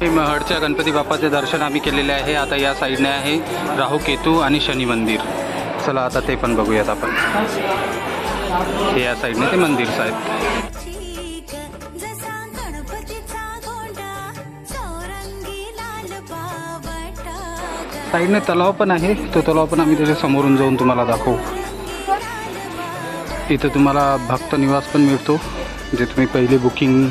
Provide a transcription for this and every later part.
महडच्या गणपती बाप्पाचे दर्शन आम्ही केलेले आहे। आता या साईडने आहे राहू केतू आणि शनी मंदिर। चला आता ते पण बघूयात आपण। हे या साईडने ते मंदिर साहेब। साईडने तलाव पण आहे, तो तलाव पण आम्ही त्याच्या समोरून जाऊन तुम्हाला दाखवू। इथे तुम्हाला भक्त निवास पण मिळतो, जे तुम्ही पहिले बुकिंग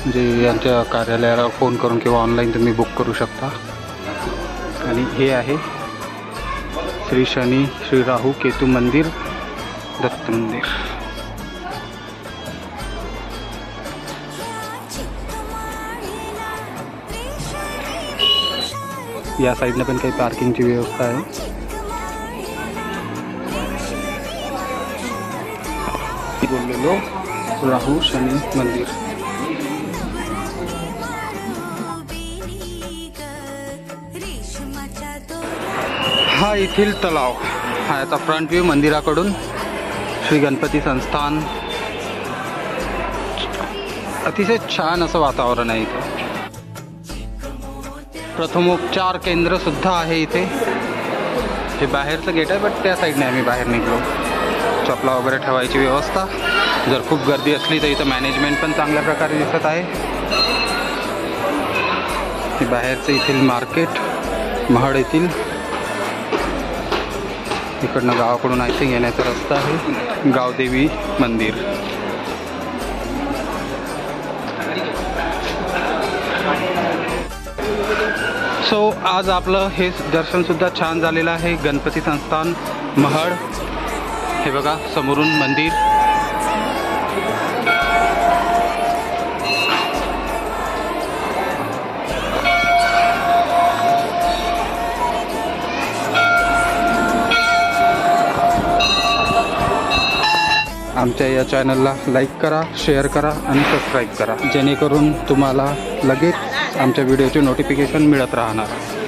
जे यांच्या कार्यालयाला फोन करून किंवा ऑनलाईन तुम्ही बुक करू शकता। आणि हे आहे श्री शनी श्री राहू केतू मंदिर, दत्त मंदिर। या साईडने पण काही पार्किंगची व्यवस्था आहे। बोललेलो राहू शनी मंदिर। हा येथील तलाव, हा याचा फ्रंट व्ह्यू मंदिराकडून। श्री गणपती संस्थान, अतिशय छान असं वातावरण आहे इथे। प्रथमोपचार केंद्र सुद्धा आहे इथे। हे बाहेरचं गेट आहे, बट त्या साईडने आम्ही बाहेर निघलो। चपला वगैरे ठेवायची व्यवस्था, जर खूप गर्दी असली तर इथं मॅनेजमेंट पण चांगल्या प्रकारे दिसत आहे। हे बाहेरचं येथील मार्केट महड येथील। इकडनं गावाकडून आय थिंक येण्याचा रस्ता आहे, गावदेवी मंदिर। सो आज आपलं हे दर्शन सुद्धा छान झालेलं आहे। गणपती संस्थान महड, हे बघा समोरून मंदिर। आमच्या या चॅनलला लाईक करा, शेअर करा आणि सबस्क्राईब करा, जेणेकरून तुम्हाला लगेच आमच्या व्हिडिओचे नोटिफिकेशन मिळत राहणार।